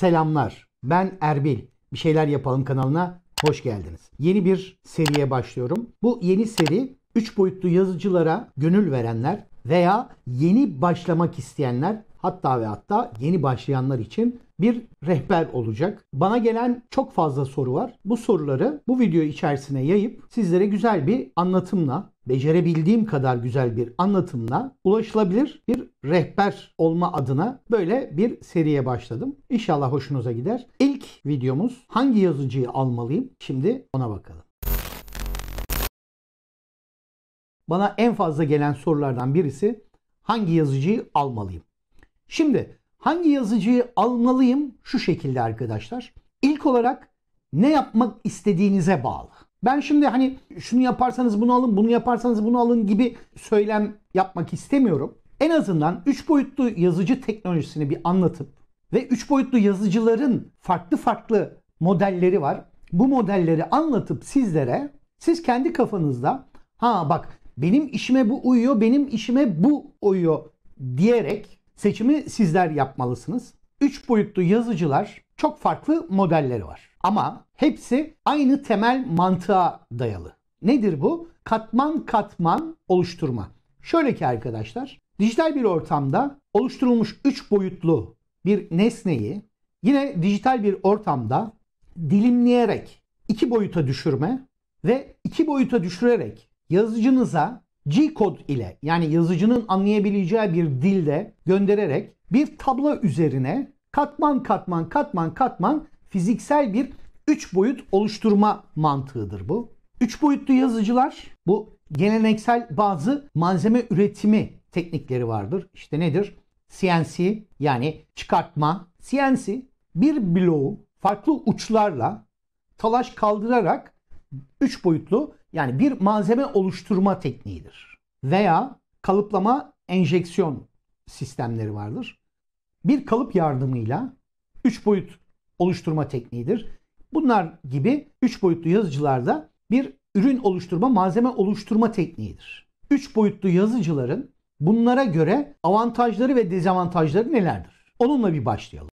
Selamlar. Ben Erbil. Bir şeyler yapalım kanalına hoş geldiniz. Yeni bir seriye başlıyorum. Bu yeni seri 3 boyutlu yazıcılara gönül verenler veya yeni başlamak isteyenler, hatta yeni başlayanlar için bir rehber olacak. Bana gelen çok fazla soru var. Bu soruları bu video içerisine yayıp sizlere güzel bir anlatımla, becerebildiğim kadar güzel bir anlatımla ulaşılabilir bir rehber olma adına böyle bir seriye başladım. İnşallah hoşunuza gider. İlk videomuz hangi yazıcıyı almalıyım? Şimdi ona bakalım. Bana en fazla gelen sorulardan birisi hangi yazıcıyı almalıyım? Şimdi hangi yazıcıyı almalıyım şu şekilde arkadaşlar. İlk olarak ne yapmak istediğinize bağlı. Ben şimdi hani şunu yaparsanız bunu alın, bunu yaparsanız bunu alın gibi söylem yapmak istemiyorum. En azından 3 boyutlu yazıcı teknolojisini bir anlatıp ve 3 boyutlu yazıcıların farklı modelleri var. Bu modelleri anlatıp sizlere, siz kendi kafanızda bak benim işime bu uyuyor, benim işime bu uyuyor diyerek seçimi sizler yapmalısınız. 3 boyutlu yazıcılar çok farklı modelleri var. Ama hepsi aynı temel mantığa dayalı. Nedir bu? Katman katman oluşturma. Şöyle ki arkadaşlar, dijital bir ortamda oluşturulmuş 3 boyutlu bir nesneyi yine dijital bir ortamda dilimleyerek 2 boyuta düşürme ve 2 boyuta düşürerek yazıcınıza G-kod ile, yani yazıcının anlayabileceği bir dilde göndererek bir tablo üzerine katman fiziksel bir 3 boyut oluşturma mantığıdır bu. 3 boyutlu yazıcılar, bu geleneksel bazı malzeme üretimi teknikleri vardır. İşte nedir? CNC, yani çıkartma. CNC bir bloğu farklı uçlarla talaş kaldırarak 3 boyutlu, yani bir malzeme oluşturma tekniğidir. Veya kalıplama enjeksiyon sistemleri vardır. Bir kalıp yardımıyla 3 boyut oluşturma tekniğidir. Bunlar gibi 3 boyutlu yazıcılarda bir ürün oluşturma, malzeme oluşturma tekniğidir. 3 boyutlu yazıcıların bunlara göre avantajları ve dezavantajları nelerdir? Onunla bir başlayalım.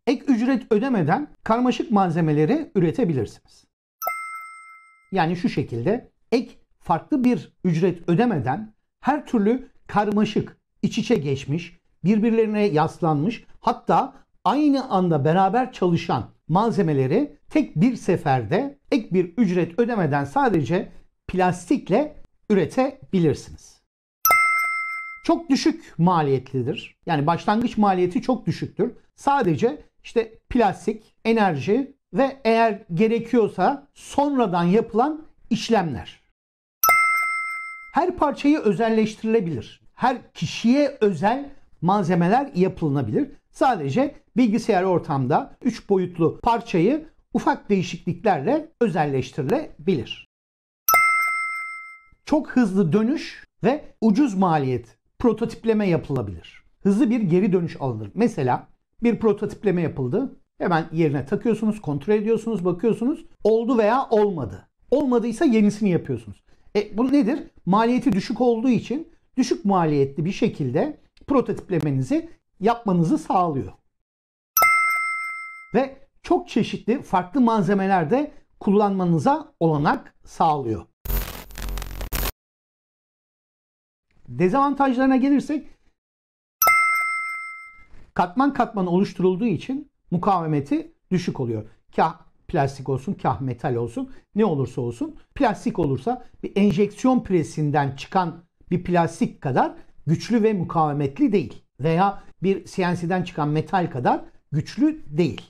Ek ücret ödemeden karmaşık malzemeleri üretebilirsiniz. Yani şu şekilde farklı bir ücret ödemeden her türlü karmaşık, iç içe geçmiş, birbirlerine yaslanmış, hatta aynı anda beraber çalışan malzemeleri tek bir seferde ek bir ücret ödemeden sadece plastikle üretebilirsiniz. Çok düşük maliyetlidir. Yani başlangıç maliyeti çok düşüktür. Sadece işte plastik, enerji ve eğer gerekiyorsa sonradan yapılan işlemler. Her parçayı özelleştirilebilir. Her kişiye özel malzemeler yapılabilir. Sadece bilgisayar ortamda 3 boyutlu parçayı ufak değişikliklerle özelleştirilebilir. Çok hızlı dönüş ve ucuz maliyet prototipleme yapılabilir. Hızlı bir geri dönüş alınır. Mesela bir prototipleme yapıldı. Hemen yerine takıyorsunuz, kontrol ediyorsunuz, bakıyorsunuz. Oldu veya olmadı. Olmadıysa yenisini yapıyorsunuz. Bu nedir? Maliyeti düşük olduğu için düşük maliyetli bir şekilde prototiplemenizi yapmanızı sağlıyor. Ve çok çeşitli farklı malzemelerde kullanmanıza olanak sağlıyor. Dezavantajlarına gelirsek, katman katman oluşturulduğu için mukavemeti düşük oluyor. Kah plastik olsun, kah metal olsun, ne olursa olsun. Plastik olursa bir enjeksiyon presinden çıkan bir plastik kadar güçlü ve mukavemetli değil. Veya bir CNC'den çıkan metal kadar güçlü değil.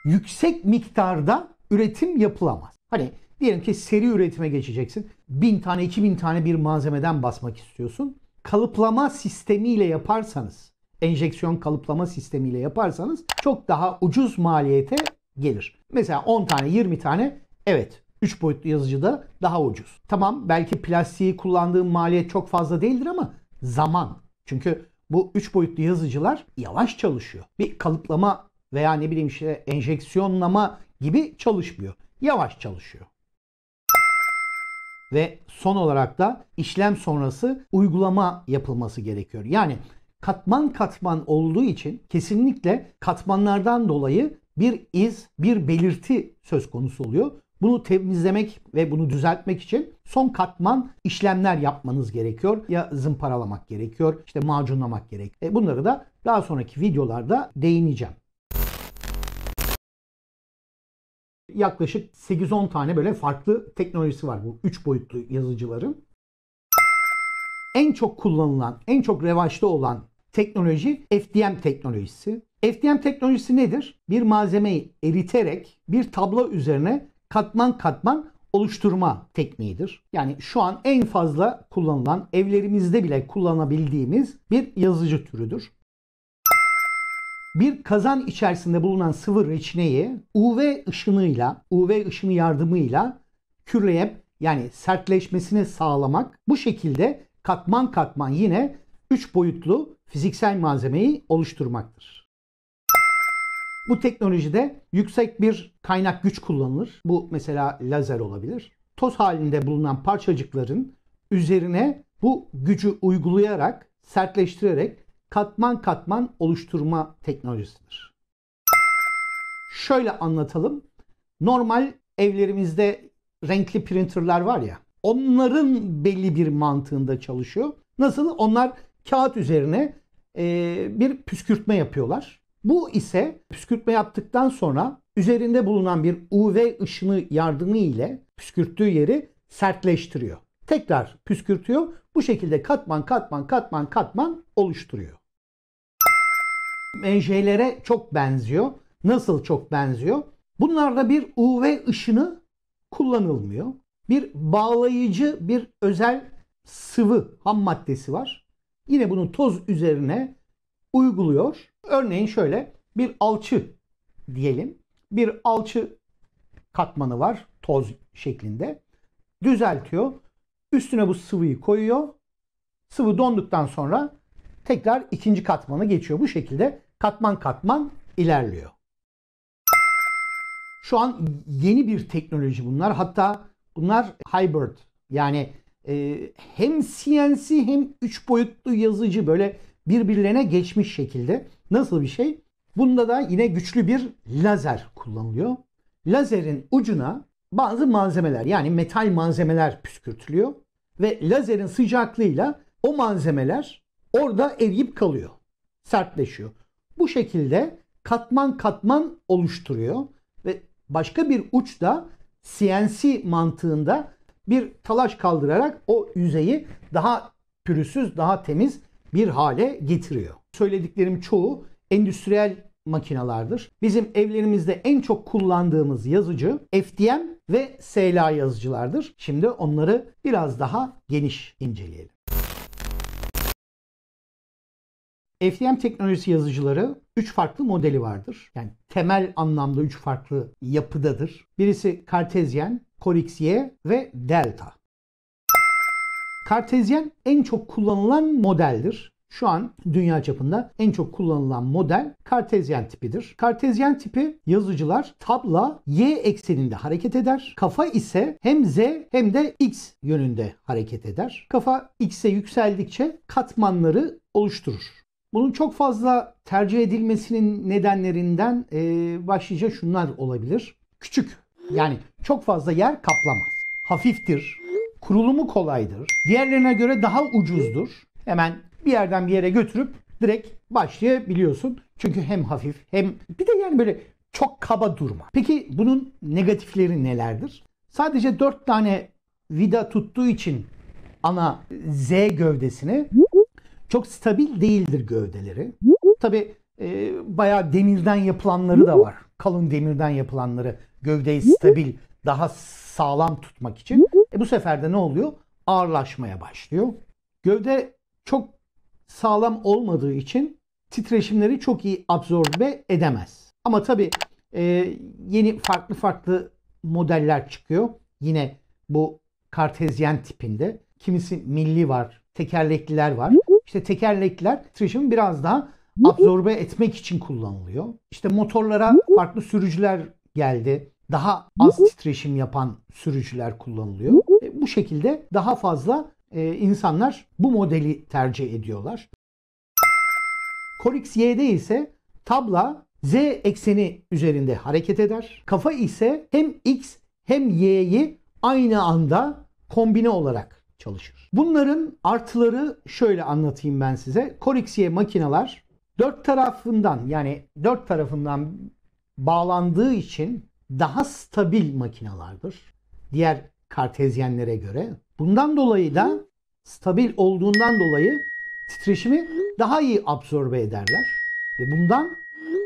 Yüksek miktarda üretim yapılamaz. Hani diyelim ki seri üretime geçeceksin. 1000 tane, 2000 tane bir malzemeden basmak istiyorsun. Kalıplama sistemiyle yaparsanız, enjeksiyon kalıplama sistemiyle yaparsanız çok daha ucuz maliyete gelir. Mesela 10 tane, 20 tane, evet, 3 boyutlu yazıcıda daha ucuz. Tamam, belki plastiği kullandığım maliyet çok fazla değildir ama zaman. Çünkü bu 3 boyutlu yazıcılar yavaş çalışıyor. Bir kalıplama veya ne bileyim işte enjeksiyonlama gibi çalışmıyor. Yavaş çalışıyor. Ve son olarak da işlem sonrası uygulama yapılması gerekiyor. Yani katman katman olduğu için kesinlikle katmanlardan dolayı bir iz, bir belirti söz konusu oluyor. Bunu temizlemek ve bunu düzeltmek için son katman işlemler yapmanız gerekiyor. Ya zımparalamak gerekiyor, işte macunlamak gerekiyor. Bunları da daha sonraki videolarda değineceğim. Yaklaşık 8-10 tane böyle farklı teknolojisi var bu 3 boyutlu yazıcıların. En çok kullanılan, en çok revaçta olan teknoloji FDM teknolojisi. FDM teknolojisi nedir? Bir malzemeyi eriterek bir tablo üzerine katman katman oluşturma tekniğidir. Yani şu an en fazla kullanılan, evlerimizde bile kullanabildiğimiz bir yazıcı türüdür. Bir kazan içerisinde bulunan sıvı reçineyi UV ışınıyla, UV ışını yardımıyla kürleyip yani sertleşmesini sağlamak, bu şekilde katman katman yine 3 boyutlu fiziksel malzemeyi oluşturmaktır. Bu teknolojide yüksek bir kaynak güç kullanılır. Bu mesela lazer olabilir. Toz halinde bulunan parçacıkların üzerine bu gücü uygulayarak, sertleştirerek katman katman oluşturma teknolojisidir. Şöyle anlatalım. Normal evlerimizde renkli printerlar var ya, onların belli bir mantığında çalışıyor. Nasıl? Onlar kağıt üzerine bir püskürtme yapıyorlar. Bu ise püskürtme yaptıktan sonra üzerinde bulunan bir UV ışını yardımı ile püskürttüğü yeri sertleştiriyor. Tekrar püskürtüyor. Bu şekilde katman katman katman katman oluşturuyor. MJ'lere çok benziyor. Nasıl çok benziyor? Bunlarda bir UV ışını kullanılmıyor. Bir bağlayıcı, bir özel sıvı ham maddesi var. Yine bunu toz üzerine uyguluyor. Örneğin şöyle bir alçı diyelim. Bir alçı katmanı var toz şeklinde. Düzeltiyor. Üstüne bu sıvıyı koyuyor. Sıvı donduktan sonra tekrar ikinci katmanı geçiyor. Bu şekilde katman katman ilerliyor. Şu an yeni bir teknoloji bunlar. Hatta bunlar hybrid. Yani hem CNC hem 3 boyutlu yazıcı böyle birbirlerine geçmiş şekilde. Nasıl bir şey? Bunda da yine güçlü bir lazer kullanılıyor. Lazerin ucuna bazı malzemeler yani metal malzemeler püskürtülüyor. Ve lazerin sıcaklığıyla o malzemeler orada eriyip kalıyor. Sertleşiyor. Bu şekilde katman katman oluşturuyor. Ve başka bir uçta CNC mantığında bir talaş kaldırarak o yüzeyi daha pürüzsüz, daha temiz bir hale getiriyor. Söylediklerim çoğu endüstriyel makinalardır. Bizim evlerimizde en çok kullandığımız yazıcı FDM ve SLA yazıcılardır. Şimdi onları biraz daha geniş inceleyelim. FDM teknolojisi yazıcıları 3 farklı modeli vardır. Yani temel anlamda 3 farklı yapıdadır. Birisi Cartesian, Corex-Y ve Delta. Cartesian en çok kullanılan modeldir. Şu an dünya çapında en çok kullanılan model Cartesian tipidir. Cartesian tipi yazıcılar tabla Y ekseninde hareket eder. Kafa ise hem Z hem de X yönünde hareket eder. Kafa X'e yükseldikçe katmanları oluşturur. Bunun çok fazla tercih edilmesinin nedenlerinden başlıca şunlar olabilir. Küçük, yani çok fazla yer kaplamaz. Hafiftir, kurulumu kolaydır, diğerlerine göre daha ucuzdur. Hemen bir yerden bir yere götürüp direkt başlayabiliyorsun. Çünkü hem hafif hem bir de yani böyle çok kaba durma. Peki bunun negatifleri nelerdir? Sadece 4 tane vida tuttuğu için ana Z gövdesini çok stabil değildir gövdeleri. Tabi bayağı demirden yapılanları da var. Kalın demirden yapılanları gövdeyi stabil, daha sağlam tutmak için. Bu sefer de ne oluyor? Ağırlaşmaya başlıyor. Gövde çok sağlam olmadığı için titreşimleri çok iyi absorbe edemez. Ama tabi yeni farklı modeller çıkıyor. Yine bu Cartesian tipinde. Kimisi milli var, tekerlekliler var. İşte tekerlekliler titreşimi biraz daha absorbe etmek için kullanılıyor. İşte motorlara farklı sürücüler geldi. Daha az titreşim yapan sürücüler kullanılıyor. Bu şekilde daha fazla insanlar bu modeli tercih ediyorlar. Korix Y'de ise tabla Z ekseni üzerinde hareket eder. Kafa ise hem X hem Y'yi aynı anda kombine olarak çalışır. Bunların artıları şöyle anlatayım ben size. Korix Y makineler dört tarafından bağlandığı için daha stabil makinelerdir. Diğer kartezyenlere göre. Bundan dolayı da stabil olduğundan dolayı titreşimi daha iyi absorbe ederler. Ve bundan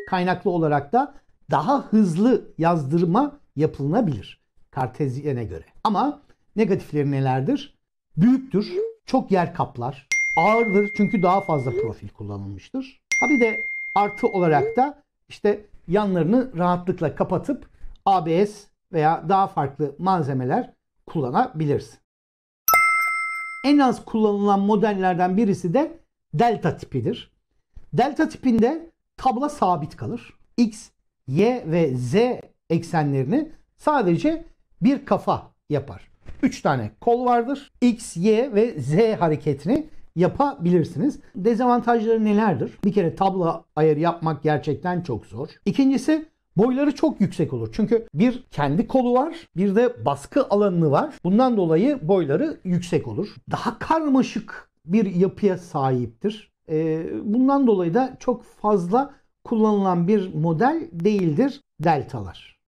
kaynaklı olarak da daha hızlı yazdırma yapılabilir kartezyene göre. Ama negatifleri nelerdir? Büyüktür, çok yer kaplar, ağırdır çünkü daha fazla profil kullanılmıştır. Ha bir de artı olarak da işte yanlarını rahatlıkla kapatıp ABS veya daha farklı malzemeler kullanabilirsin. En az kullanılan modellerden birisi de delta tipidir. Delta tipinde tabla sabit kalır. X, Y ve Z eksenlerini sadece bir kafa yapar. 3 tane kol vardır. X, Y ve Z hareketini yapabilirsiniz. Dezavantajları nelerdir? Bir kere tabla ayarı yapmak gerçekten çok zor. İkincisi boyları çok yüksek olur. Çünkü bir kendi kolu var, bir de baskı alanı var. Bundan dolayı boyları yüksek olur. Daha karmaşık bir yapıya sahiptir. Bundan dolayı da çok fazla kullanılan bir model değildir deltalar.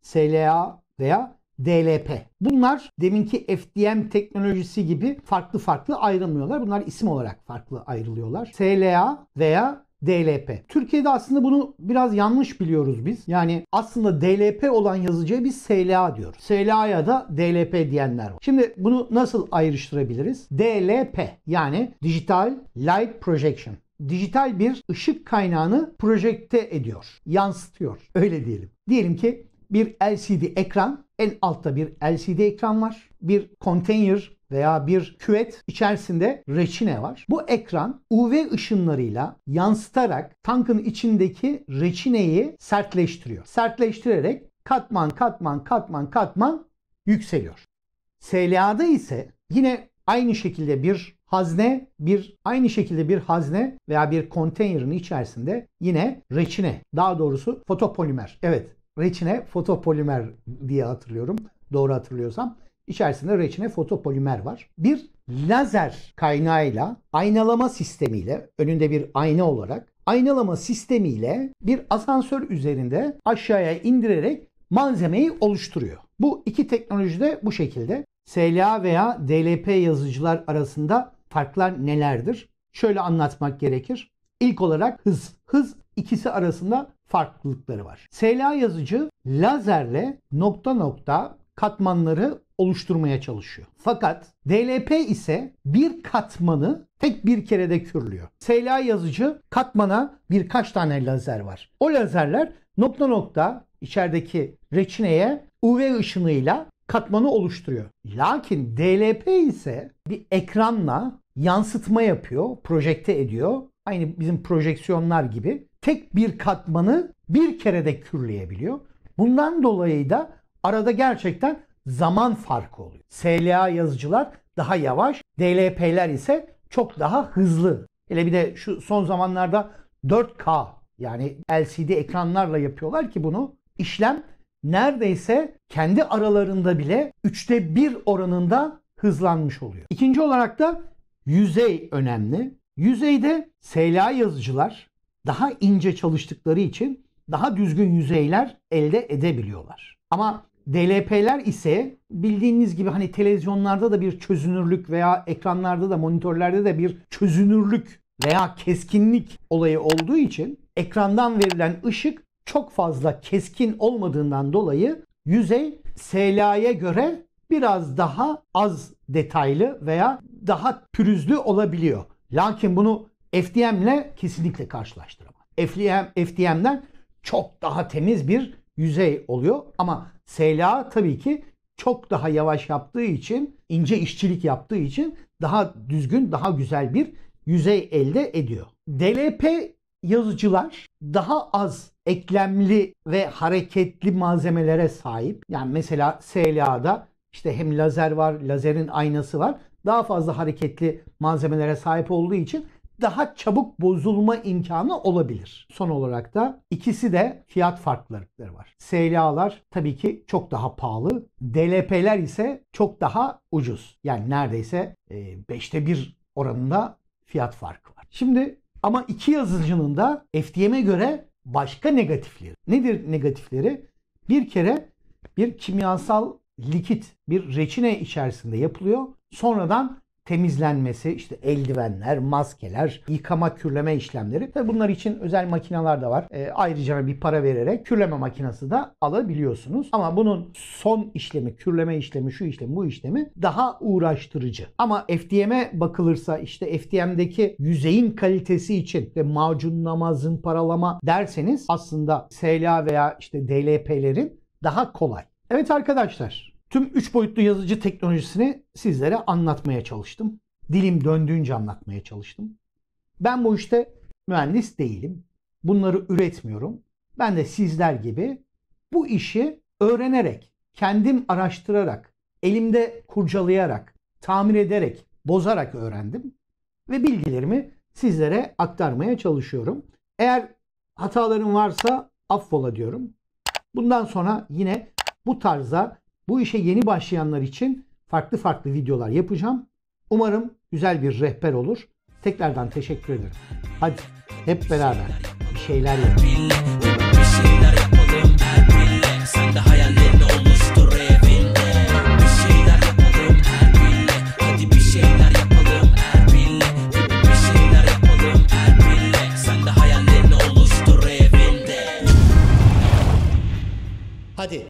SLA veya DLP. Bunlar deminki FDM teknolojisi gibi farklı ayrılmıyorlar. Bunlar isim olarak farklı ayrılıyorlar. SLA veya DLP. Türkiye'de aslında bunu biraz yanlış biliyoruz biz. Yani aslında DLP olan yazıcıya biz SLA diyoruz. SLA'ya da DLP diyenler var. Şimdi bunu nasıl ayrıştırabiliriz? DLP yani Digital Light Projection. Dijital bir ışık kaynağını projekte ediyor, yansıtıyor. Öyle diyelim. Diyelim ki bir LCD ekran, en altta bir LCD ekran var. Bir konteyner veya bir küvet içerisinde reçine var. Bu ekran UV ışınlarıyla yansıtarak tankın içindeki reçineyi sertleştiriyor. Sertleştirerek katman yükseliyor. SLA'da ise yine aynı şekilde bir hazne veya bir konteynerin içerisinde yine reçine, daha doğrusu fotopolimer. Evet, reçine fotopolimer diye hatırlıyorum. Doğru hatırlıyorsam. İçerisinde reçine fotopolimer var. Bir lazer kaynağıyla, aynalama sistemiyle, önünde bir ayna olarak, aynalama sistemiyle bir asansör üzerinde aşağıya indirerek malzemeyi oluşturuyor. Bu iki teknoloji de bu şekilde. SLA veya DLP yazıcılar arasında farklar nelerdir? Şöyle anlatmak gerekir. İlk olarak hız. Hız ikisi arasında farklılıkları var. SLA yazıcı lazerle nokta nokta katmanları oluşturmaya çalışıyor. Fakat DLP ise bir katmanı tek bir kerede kürlüyor. SLA yazıcı katmana birkaç tane lazer var. O lazerler nokta nokta içerideki reçineye UV ışınıyla katmanı oluşturuyor. Lakin DLP ise bir ekranla yansıtma yapıyor, projekte ediyor. Aynı bizim projeksiyonlar gibi tek bir katmanı bir kerede kürleyebiliyor. Bundan dolayı da arada gerçekten zaman farkı oluyor. SLA yazıcılar daha yavaş, DLP'ler ise çok daha hızlı. Hele bir de şu son zamanlarda 4K yani LCD ekranlarla yapıyorlar ki bunu. İşlem neredeyse kendi aralarında bile 1/3 oranında hızlanmış oluyor. İkinci olarak da yüzey önemli. Yüzeyde SLA yazıcılar daha ince çalıştıkları için daha düzgün yüzeyler elde edebiliyorlar. Ama DLP'ler ise bildiğiniz gibi hani televizyonlarda da bir çözünürlük veya ekranlarda da monitörlerde de bir çözünürlük veya keskinlik olayı olduğu için ekrandan verilen ışık çok fazla keskin olmadığından dolayı yüzey SLA'ya göre biraz daha az detaylı veya daha pürüzlü olabiliyor. Lakin bunu FDM ile kesinlikle karşılaştıramam. FDM'den çok daha temiz bir yüzey oluyor ama SLA tabii ki çok daha yavaş yaptığı için, ince işçilik yaptığı için daha düzgün, daha güzel bir yüzey elde ediyor. DLP yazıcılar daha az eklemli ve hareketli malzemelere sahip. Yani mesela SLA'da işte hem lazer var, lazerin aynası var. daha fazla hareketli malzemelere sahip olduğu için daha çabuk bozulma imkanı olabilir. Son olarak da ikisi de fiyat farklılıkları var. SLA'lar tabii ki çok daha pahalı. DLP'ler ise çok daha ucuz. Yani neredeyse 5'te 1 oranında fiyat farkı var. Şimdi ama iki yazıcının da FDM'e göre başka negatifleri. Nedir negatifleri? Bir kere bir kimyasal likit bir reçine içerisinde yapılıyor. Sonradan temizlenmesi, işte eldivenler, maskeler, yıkama, kürleme işlemleri. Tabii bunlar için özel makineler de var. Ayrıca bir para vererek kürleme makinesi de alabiliyorsunuz. Ama bunun son işlemi, kürleme işlemi, şu işlemi, bu işlemi daha uğraştırıcı. Ama FDM'e bakılırsa işte FDM'deki yüzeyin kalitesi için de macunlama, zımparalama derseniz aslında SLA veya işte DLP'lerin daha kolay. Evet arkadaşlar, tüm 3 boyutlu yazıcı teknolojisini sizlere anlatmaya çalıştım. Dilim döndüğünce anlatmaya çalıştım. Ben bu işte mühendis değilim. Bunları üretmiyorum. Ben de sizler gibi bu işi öğrenerek, kendim araştırarak, elimde kurcalayarak, tamir ederek, bozarak öğrendim. Ve bilgilerimi sizlere aktarmaya çalışıyorum. Eğer hatalarım varsa affola diyorum. Bundan sonra yine bu tarzda bu işe yeni başlayanlar için farklı videolar yapacağım. Umarım güzel bir rehber olur. Tekrardan teşekkür ederim. Hadi hep beraber bir şeyler yapalım. Bir şeyler yapalım her millet. Sen de hayallerini oluştur evinde. Bir şeyler yapalım her millet. Hadi bir şeyler yapalım her millet. Bir şeyler yapalım her millet. Sen de hayallerini oluştur evinde. Hadi